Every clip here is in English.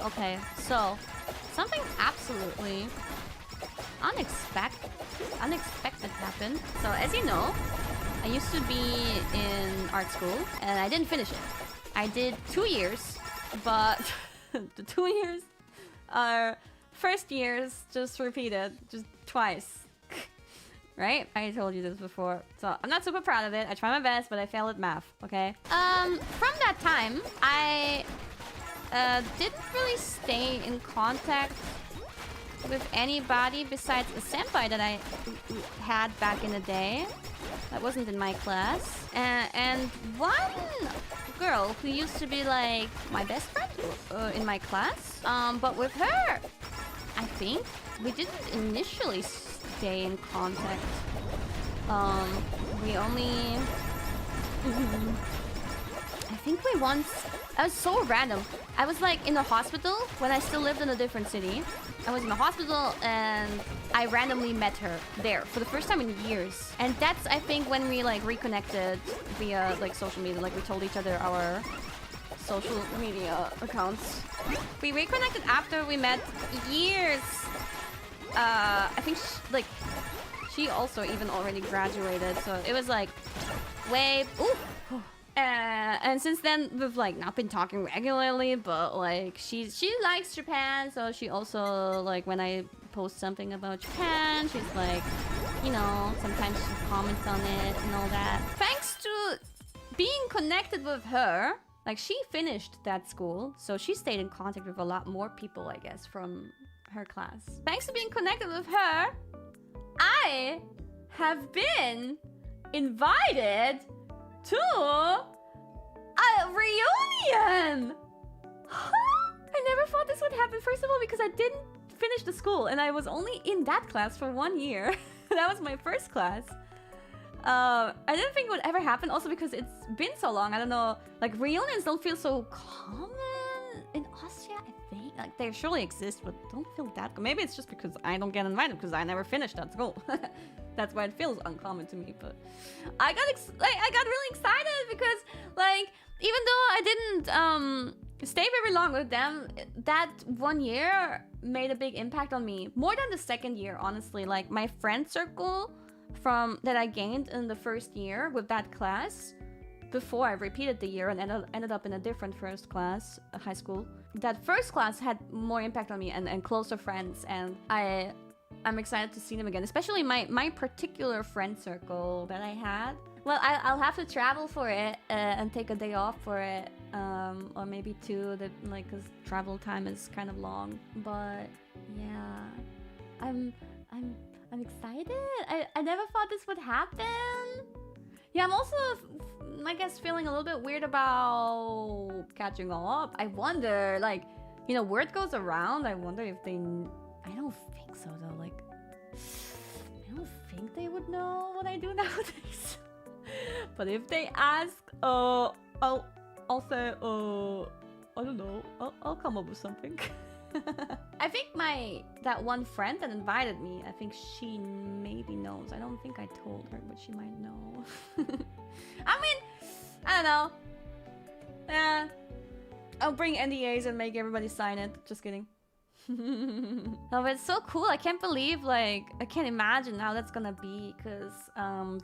Okay, so something absolutely unexpected happened. So as you know, I used to be in art school and I didn't finish it. I did 2 years, but the 2 years are first years just repeated, just twice. Right? I told you this before. So I'm not super proud of it. I try my best, but I failed at math, okay? From that time, I didn't really stay in contact with anybody besides a senpai that I had back in the day. That wasn't in my class. And one girl who used to be like my best friend in my class. But with her, I think we didn't initially stay in contact. We only... I think we once... It was so random. I was like in the hospital when I still lived in a different city. I was in the hospital and I randomly met her there for the first time in years. And that's, I think, when we like reconnected via like social media. Like we told each other our social media accounts. We reconnected after we met years. I think she also even already graduated. So it was like way... Ooh! And since then we've like not been talking regularly, but like she likes Japan, so she also like when I post something about Japan, she's like, you know, sometimes she comments on it and all that. Thanks to being connected with her, like she finished that school, so she stayed in contact with a lot more people, I guess, from her class. Thanks to being connected with her, I have been invited to a reunion! I never thought this would happen. First of all, because I didn't finish the school and I was only in that class for 1 year. That was my first class. I didn't think it would ever happen. Also because it's been so long. I don't know. Like reunions don't feel so common in Austria, I think. Like they surely exist, but don't feel that. Maybe it's just because I don't get invited because I never finished that school. That's why it feels uncommon to me. But I got really excited because like even though I didn't stay very long with them, that 1 year made a big impact on me. More than the second year, honestly. Like my friend circle from that I gained in the first year with that class before I repeated the year and ended up in a different first class, high school. That first class had more impact on me and closer friends, and I'm excited to see them again, especially my particular friend circle that I had. Well, I'll have to travel for it and take a day off for it, or maybe 2, that like, cause travel time is kind of long. But yeah, I'm excited. I never thought this would happen. Yeah, I'm also, I guess, feeling a little bit weird about catching up. I wonder, like, you know, word goes around. I wonder if they... I don't think so, though. Like, I don't think they would know what I do nowadays. But if they ask, I'll say, I don't know. I'll come up with something. I think that one friend that invited me, I think she maybe knows. I don't think I told her, but she might know. I mean, I don't know. Yeah, I'll bring NDAs and make everybody sign it. Just kidding. No, but it's so cool. I can't believe, like, I can't imagine how that's gonna be, because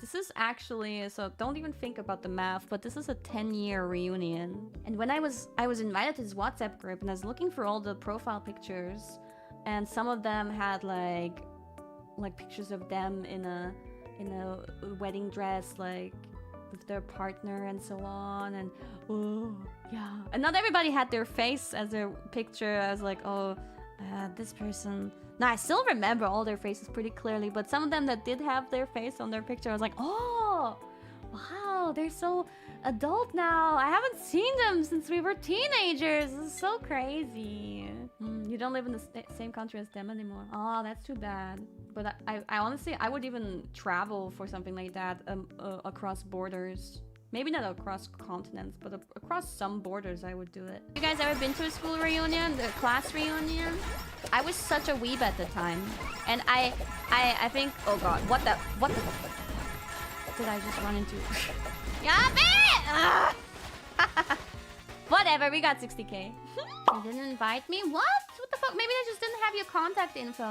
this is actually, so don't even think about the math, but this is a 10-year reunion. And when I was invited to this WhatsApp group, and I was looking for all the profile pictures, and some of them had like pictures of them in a wedding dress, like with their partner and so on, and oh yeah, and not everybody had their face as their picture. I was like, oh, this person. Now I still remember all their faces pretty clearly, but some of them that did have their face on their picture, I was like, oh wow, they're so adult now. I haven't seen them since we were teenagers. This is so crazy. You don't live in the same country as them anymore. Oh, that's too bad. But I honestly, I would even travel for something like that across borders. Maybe not across continents, but across some borders, I would do it. You guys ever been to a school reunion, the class reunion? I was such a weeb at the time, and I think, oh god, what the did I just run into? Yeah, Whatever, we got 60k. You didn't invite me? What? What the fuck? Maybe I just didn't have your contact info.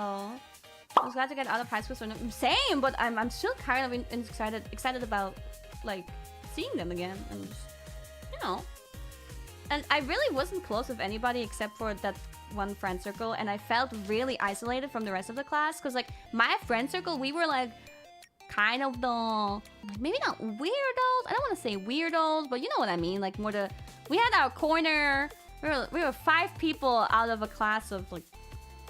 I was glad to get out of high school, so same, but I'm still kind of excited about like seeing them again and just, you know. And I really wasn't close with anybody except for that one friend circle, and I felt really isolated from the rest of the class because like my friend circle, we were like kind of the, maybe not weirdos, I don't want to say weirdos, but you know what I mean, like more the, we had our corner, we were 5 people out of a class of like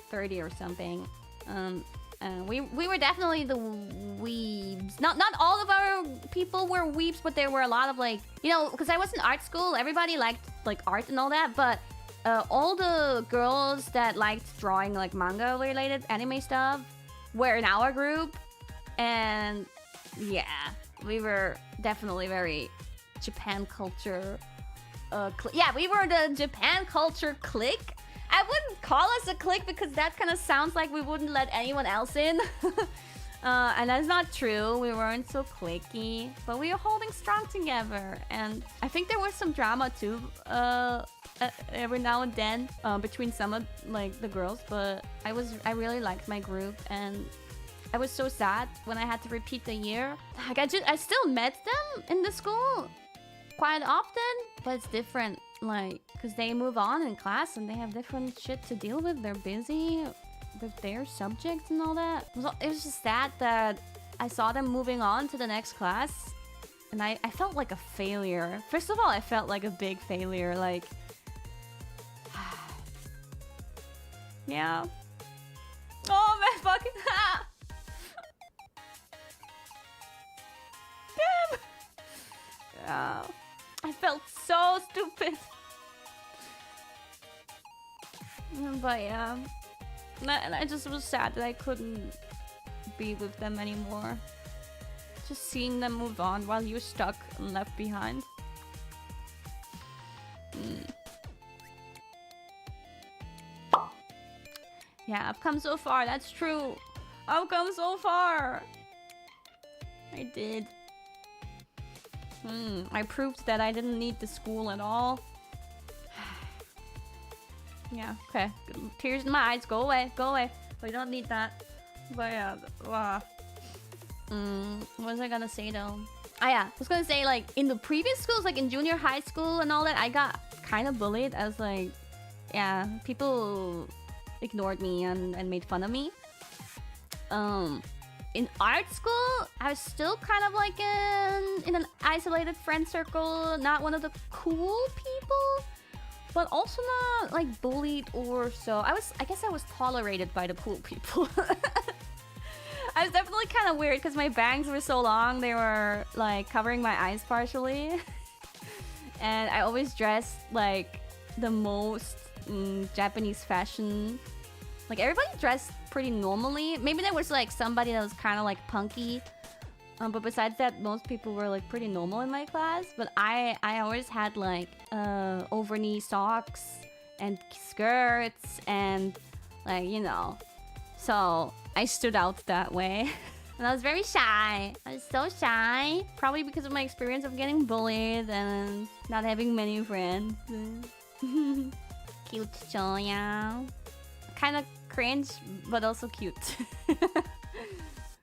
30 or something. And we were definitely the weebs. Not all of our people were weebs, but there were a lot of like, you know, because I was in art school, everybody liked like art and all that, but all the girls that liked drawing like manga related anime stuff were in our group. And yeah, we were definitely very Japan culture. Yeah, we were the Japan culture clique. I wouldn't call us a clique because that kind of sounds like we wouldn't let anyone else in. And that's not true. We weren't so cliquey, but we were holding strong together. And I think there was some drama too, every now and then, between some of like the girls. But I really liked my group, and I was so sad when I had to repeat the year. Like I still met them in the school quite often, but it's different. Like, because they move on in class and they have different shit to deal with. They're busy with their subjects and all that. It was just sad that I saw them moving on to the next class. And I felt like a failure. First of all, I felt like a big failure. Like, yeah. Oh, man, fucking. Damn. Yeah. I felt so stupid. But yeah, and I just was sad that I couldn't be with them anymore. Just seeing them move on while you're stuck and left behind. Yeah, I've come so far, that's true. I've come so far. I did. I proved that I didn't need the school at all. Yeah, okay. Tears in my eyes. Go away. Go away. We don't need that. But yeah. What was I gonna say though? Ah yeah, I was gonna say like in the previous schools, like in junior high school and all that, I got kind of bullied as like, yeah, people ignored me and made fun of me. In art school, I was still kind of like in an isolated friend circle, not one of the cool people, but also not like bullied or so. I guess I was tolerated by the cool people. I was definitely kind of weird because my bangs were so long, they were like covering my eyes partially. And I always dressed like the most Japanese fashion. Like everybody dressed pretty normally. Maybe there was like somebody that was kind of like punky. But besides that, most people were like pretty normal in my class. But I always had like over-knee socks and skirts and like, you know. So I stood out that way. And I was very shy. I was so shy. Probably because of my experience of getting bullied and not having many friends. Cute choya. Kind of cringe, but also cute.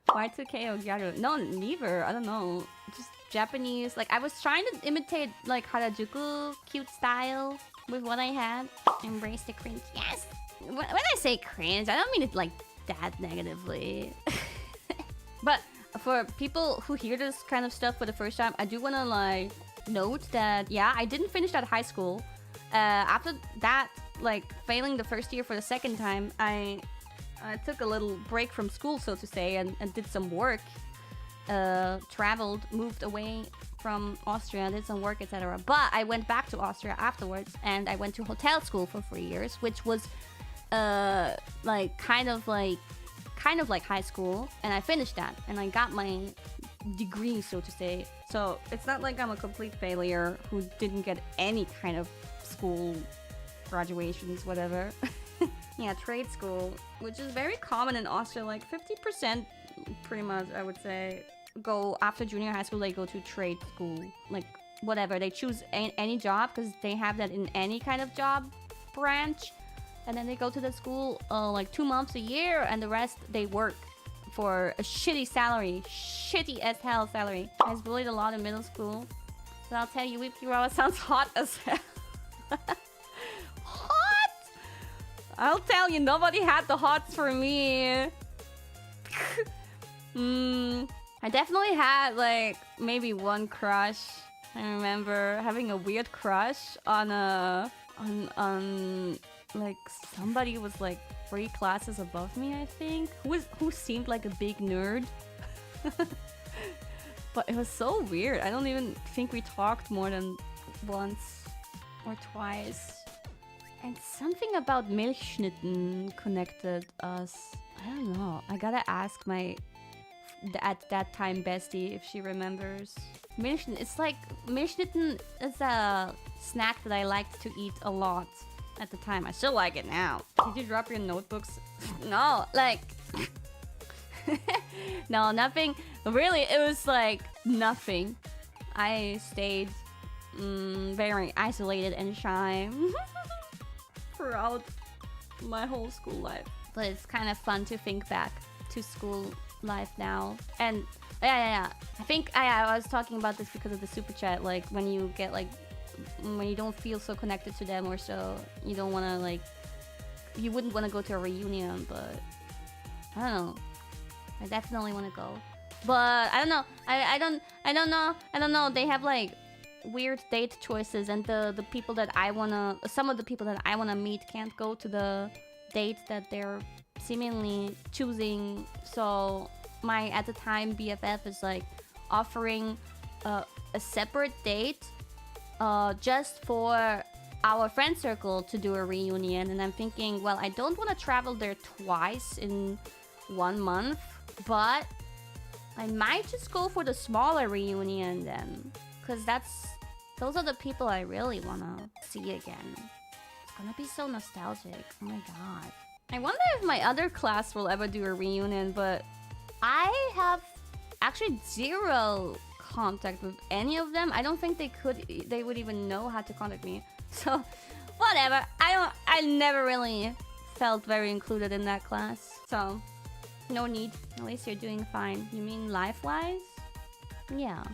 Y2K or Gyaru? No, neither. I don't know. Just Japanese. Like, I was trying to imitate, like, Harajuku cute style with what I had. Embrace the cringe. Yes! When I say cringe, I don't mean it, like, that negatively. But for people who hear this kind of stuff for the first time, I do want to, like, note that, yeah, I didn't finish that high school. After that, like, failing the first year for the second time, I took a little break from school, so to say, and did some work. Traveled, moved away from Austria, did some work, etc. But I went back to Austria afterwards, and I went to hotel school for 3 years, which was like kind of like high school, and I finished that, and I got my degree, so to say. So it's not like I'm a complete failure who didn't get any kind of school graduations, whatever. Yeah, trade school, which is very common in Austria. Like 50% pretty much, I would say, go after junior high school, they go to trade school. Like whatever. They choose any job because they have that in any kind of job branch. And then they go to the school like 2 months a year, and the rest they work for a shitty salary. Shitty as hell salary. I was bullied a lot in middle school. But I'll tell you, Whipped Chihuahua sounds hot as hell. Hot! I'll tell you, nobody had the hots for me. I definitely had like maybe one crush. I remember having a weird crush on like somebody who was like 3 classes above me, I think, who seemed like a big nerd. But it was so weird. I don't even think we talked more than once or twice. And something about Milchschnitten connected us. I don't know. I gotta ask my at that time bestie if she remembers. Milchschnitten. It's like Milchschnitten is a snack that I liked to eat a lot at the time. I still like it now. Did you drop your notebooks? No, like no, nothing. Really, it was like nothing. I stayed very isolated and shy throughout my whole school life. But it's kind of fun to think back to school life now. And yeah. I think I was talking about this because of the super chat. Like when you get like when you don't feel so connected to them, or so you don't want to like, you wouldn't want to go to a reunion. But I don't know. I definitely want to go. But I don't know. I don't know. They have like weird date choices, and the people that I wanna, some of the people that I wanna meet can't go to the date that they're seemingly choosing. So my at the time BFF is like offering a separate date just for our friend circle to do a reunion. And I'm thinking, well, I don't want to travel there twice in 1 month, but I might just go for the smaller reunion then, because those are the people I really want to see again. It's gonna be so nostalgic. Oh my god. I wonder if my other class will ever do a reunion, but I have actually 0 contact with any of them. I don't think they would even know how to contact me. So whatever. I never really felt very included in that class. So no need. At least you're doing fine. You mean life-wise? Yeah.